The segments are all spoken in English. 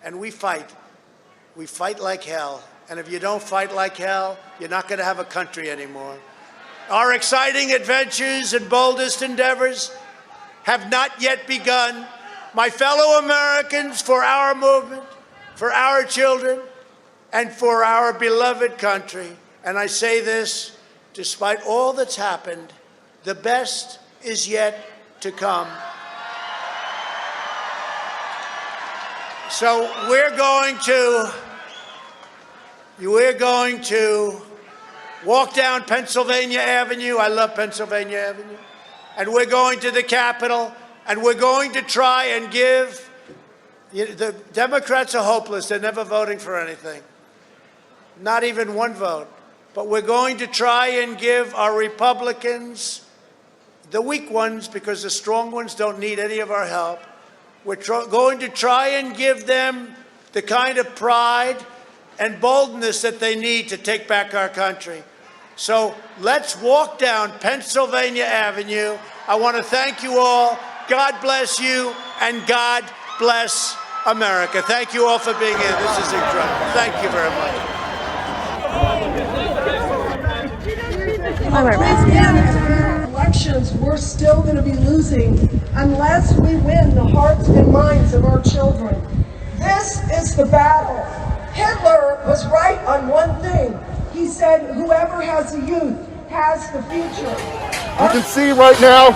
and we fight. We fight like hell. And if you don't fight like hell, you're not going to have a country anymore. Our exciting adventures and boldest endeavors have not yet begun. My fellow Americans, for our movement, for our children, and for our beloved country. And I say this, despite all that's happened, the best is yet to come. So we're going to walk down Pennsylvania Avenue. I love Pennsylvania Avenue. And we're going to the Capitol, and we're going to try and give, the Democrats are hopeless. They're never voting for anything. Not even one vote. But we're going to try and give our Republicans, the weak ones, because the strong ones don't need any of our help, we're going to try and give them the kind of pride and boldness that they need to take back our country. So let's walk down Pennsylvania Avenue. I want to thank you all. God bless you, and God bless America. Thank you all for being here. This is incredible. Thank you very much. Elections, we're still going to be losing unless we win the hearts and minds of our children. This is the battle. Hitler was right on one thing. He said, whoever has the youth has the future. You can see right now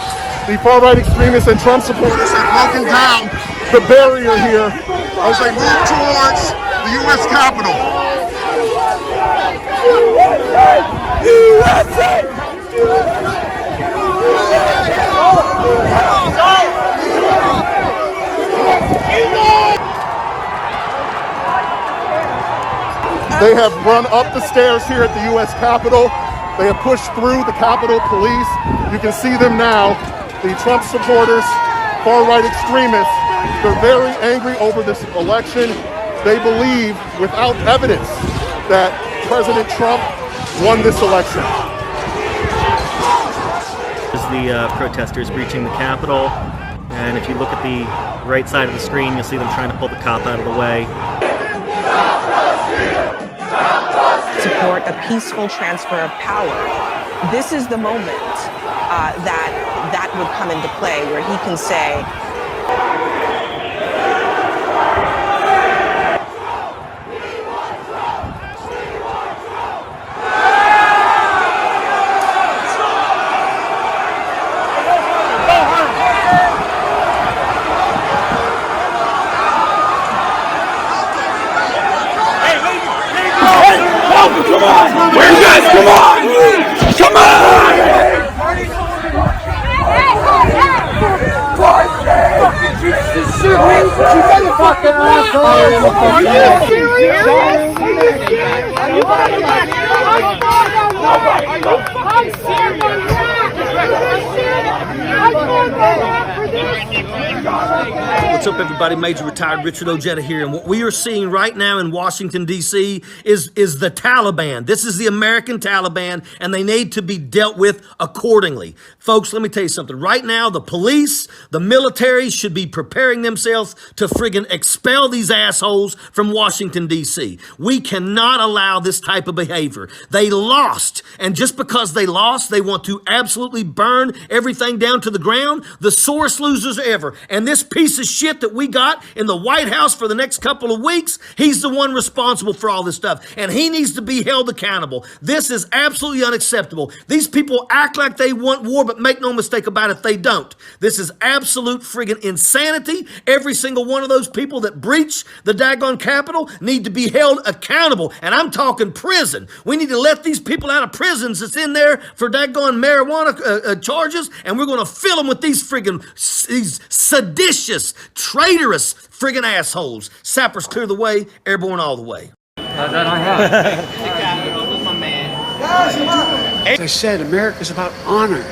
the far-right extremists and Trump supporters have broken down the barrier here as they move towards the U.S. Capitol. USA! They have run up the stairs here at the U.S. Capitol. They have pushed through the Capitol Police. You can see them now, the Trump supporters, far-right extremists. They're very angry over this election. They believe, without evidence, that President Trump won this election. The protesters breaching the Capitol, and if you look at the right side of the screen, you'll see them trying to pull the cop out of the way. Support a peaceful transfer of power. This is the moment that would come into play, where he can say, come on! Where you guys? Come on! Come on! Are you serious? What's up, everybody? Major Retired Richard Ojeda here, and what we are seeing right now in Washington, D.C. is the Taliban. This is the American Taliban, and they need to be dealt with accordingly. Folks, let me tell you something. Right now, the police, the military should be preparing themselves to friggin' expel these assholes from Washington, D.C. We cannot allow this type of behavior. They lost, and just because they lost, they want to absolutely burn everything down to the ground. The sorest losers ever. And this piece of shit that we got in the White House for the next couple of weeks, he's the one responsible for all this stuff. And he needs to be held accountable. This is absolutely unacceptable. These people act like they want war, but make no mistake about it, they don't. This is absolute friggin' insanity. Every single one of those people that breach the daggone Capitol need to be held accountable. And I'm talking prison. We need to let these people out of prisons that's in there for daggone marijuana charges, and we're going to fill them with these friggin' these seditious, traitorous friggin' assholes. Sappers clear the way, airborne all the way. As I said, America's about honor,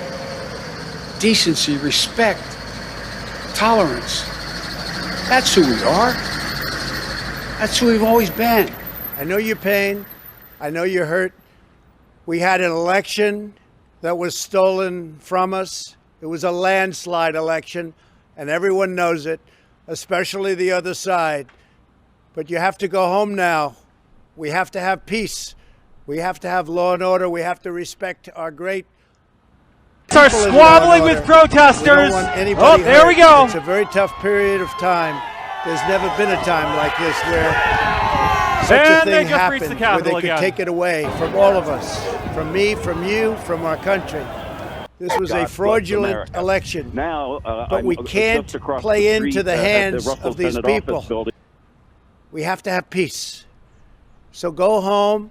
decency, respect, tolerance. That's who we are. That's who we've always been. I know your pain. I know you're hurt. We had an election that was stolen from us. It was a landslide election, and everyone knows it, especially the other side. but you have to go home now. We have to have peace. We have to have law and order. We have to respect our great Are people in law and squabbling with order. protesters. We don't want anybody Oh, there we hurt. go. It's a very tough period of time. There's never been a time like this where such a And they thing just reached happened, the where Capitol they could again. take it away from all of us, from me, from you, from our country. This was a fraudulent election, but we can't play into the hands of these people. We have to have peace. So go home.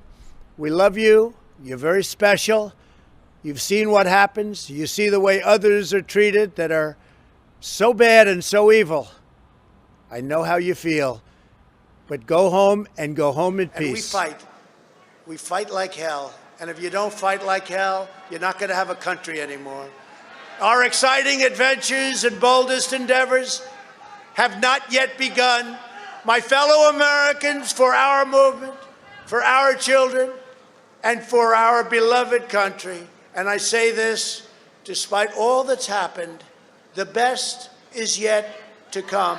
We love you. You're very special. You've seen what happens. You see the way others are treated that are so bad and so evil. I know how you feel. But go home and go home in peace. And we fight. We fight like hell. And if you don't fight like hell, you're not going to have a country anymore. Our exciting adventures and boldest endeavors have not yet begun. My fellow Americans, for our movement, for our children, and for our beloved country. And I say this, despite all that's happened, the best is yet to come.